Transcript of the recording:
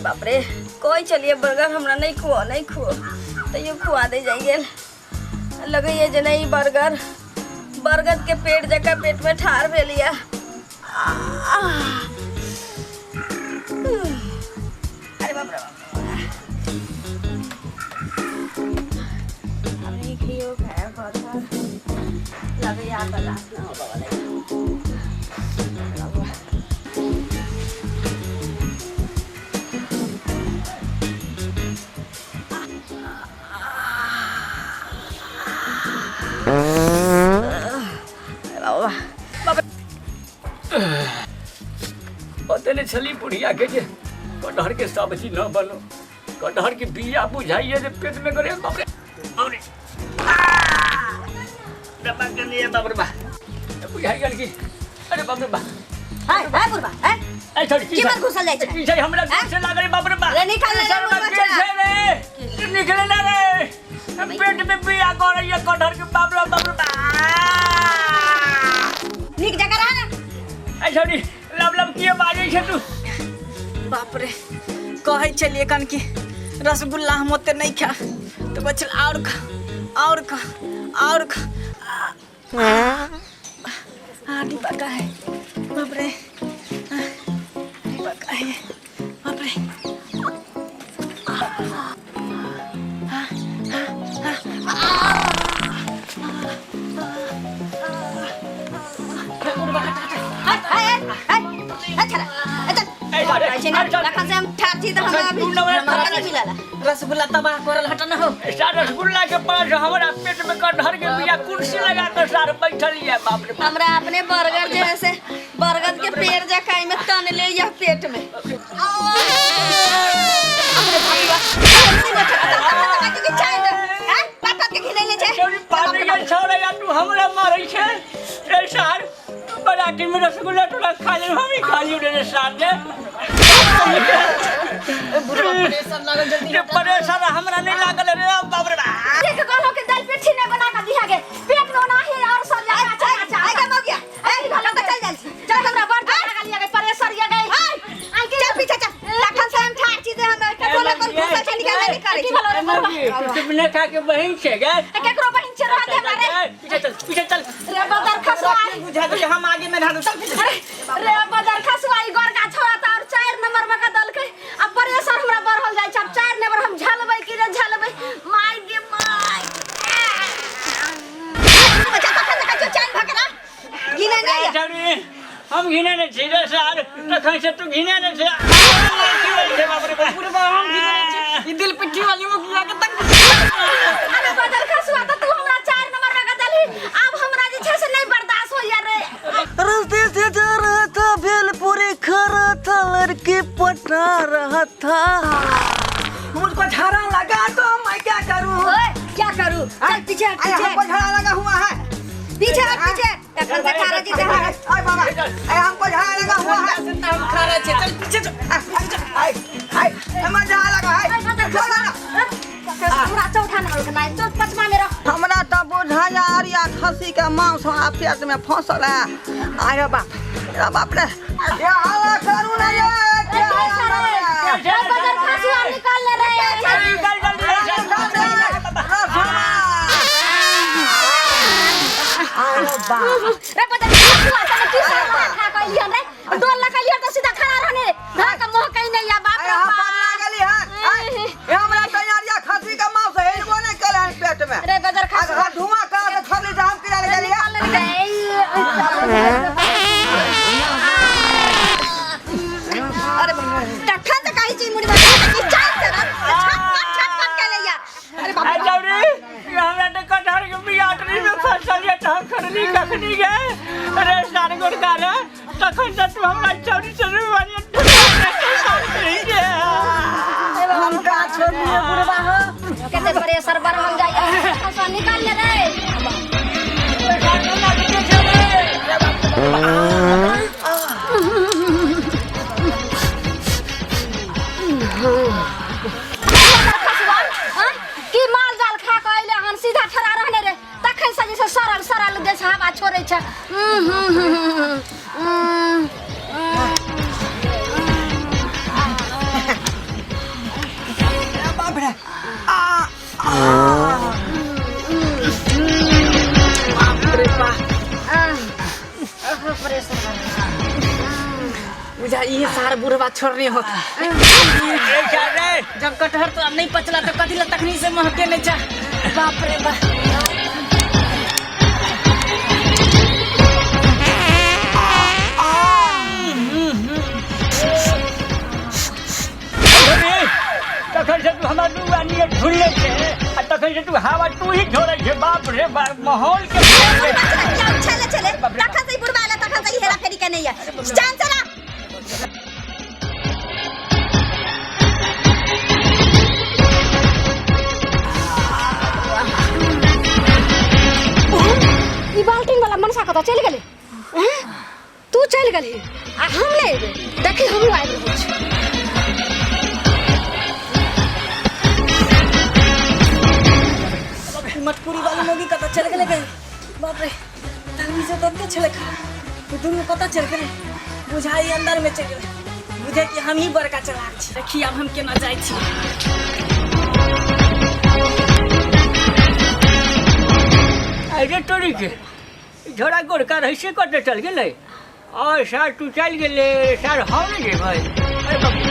बाप रे कोई चलिए बर्गर हमरा नहीं खुआ तो ये खुआ दे जाइए लगे ये जे नहीं बर्गर बर्गर के पेट जगह पेट में ठार भे लिया। अरे बाप रे अभी खियो खाया बर्गर लगे यहाँ पर लास्ट ना होगा वाला पतले छली बुढ़िया के जे कटहर के सब्जी न बनो कटहर के बिया बुझाइए जे पेट में करे बाप रे दबा के लिए बाप रे बा बुझाई गल की अरे बाप रे बा हाय हाय बुरबा हैं ए छोड़ी की बात घुसल जाय छै पीछे हमरा से लागले बाप रे बा रे निकाल ले निकले ना रे पेट में बिया करे ये कटहर के बाप रे बा निक जगह रहा ना ए छोड़ी लब किए बाजे छे तू बाप रे कहे चलिए कन की रसगुल्ला हम ओते नहीं खा तो बचल और खा डिब्बा का है बाप रे डिब्बा का है बाप रे रसगुल्ला तबाह करल हट न हो रसगुल्ला के पास हमारा पेट में कटहर के बिया कुर्सी लगा कर सार बैठल है बाप रे हमरा अपने बर्गर जैसे बर्गर के पेड़ जकाई में तन ले यह पेट में तू हमरा मारै छे रे सार बड़ा दिन में रसगुल्ला तोरा खा ले हम ही खा लियो रे सार ने परेशान हमरा नहीं लागल रे बाप रे देख कहलो के दाल पेठी ने बना के दिया गे पेट में ना ही और सब लगा अच्छा आगे हो गया ए घलो के चल चल हमरा बड़ लगा लिया गे परेशान ये गई चल पीछे चल लखन से हम ठाक चीज हम के बोले कर घुसा से निकाल नहीं करे की भलो रे तुमने खा के बहिन छे गे केकरो बहिन छे रह दे मारे पीछे चल रे बदर खसवाई बुझा दे हम आगे में ढालू चल रे बदर खसवाई गोरगा छोड़ा त और 4 नंबर में का दल के अब परेशान हमरा बर हो जाय छ अब 4 नंबर हम झलबै कि रे झलबै माय गे माय बच्चा पकड़ के चैन भकरा गिने नहीं हम घिने नहीं छे रे सार तखन से तू घिने नहीं छे बाप रे पूरे हम ये दिल पिट्ठी वाली मुखिया के तक अरे बदर खसवा त तू हमरा 4 नंबर में का दली अब हमरा जे छै से नहीं बर्दाश्त हो या रे रस्ते से जा रहा था भेलपुरी खा रहा था लड़की पटा रहा था मुझको झाड़ा लगा तो मैं क्या करूं ओए क्या करूं चल पीछे हमको झाड़ा लगा हुआ है पीछे तखन से खारा जी ओए बाबा हमको झाड़ा लगा हुआ है हम खा रहे थे चल पीछे चल हमारा झाड़ा लगा है हमरा चौथा नंबर का नहीं तो पचमा में रख हमरा तो बुझा यार या खसी के मांस आ पेट में फंसल है अरे बाप रे क्या हाला करूं ना ये क्या हाला बदर खसवा निकाल ले रे निकाल रे बदर खसवा त तू साला खा कइलियन रे डोल लगा लिया तो सीधा खड़ा रहने धा का मोह कहीं नहीं या बाप रे लागली है ये हमरा तैयारिया खसी का मांस है वो नहीं कल है पेट में रे बदर खसवा धुआं का खली जाम किला ले लिया अरे तखन से कहीं चीज मुड़ी में की चाय से छप के ले या अरे बाप रे हमरा तो कटहर के बिया अटरी में फसल ये तो खरनी कखनी गए अरे सार गोड़ काले तखन से तू हमरा चौरी चौरी वाली हम का छोड़िए बुढ़वा हो कैसे बड़े सरबर हम जाइए खसवा निकाल ले रे की माल जाल खा के अइले हन सीधा ठड़ा रहने रे तखन से जैसे सरल देश हवा छोड़े छ ये सारा बुढ़वा छोड़ने होता ए सारे जब कटहर तो नहीं पचला तो कथी ला तखनी से महके नहीं चा बाप रे बाप तखन से तू हमार दुआ निये झुल्ले छे आ तखन से तू हवा तू ही छोड़े छे बाप रे बाप माहौल के चले चले तखन से बुढ़वा आला तखन से हेरा फेरी के नहीं है जान चला ई बाल्टीन वाला मनसा कत चल गेले तू चल गेली आ हम ले एबे देखी हम आइब रहल छी मटकुरी वाली मोगी कत चल गेले गए बाप रे तनी से दत्ते छले खा तू दुनु पता चल गेले बुझाई अंदर में चल गेले बुझे कि हम ही बड़का चलाक छी देखी अब हम केना जाई छी अरे तोरी के झोड़ा गोड़का रही से कत चल गेले और सर तू चल गेले सर हम नहीं जेबै अरे बाप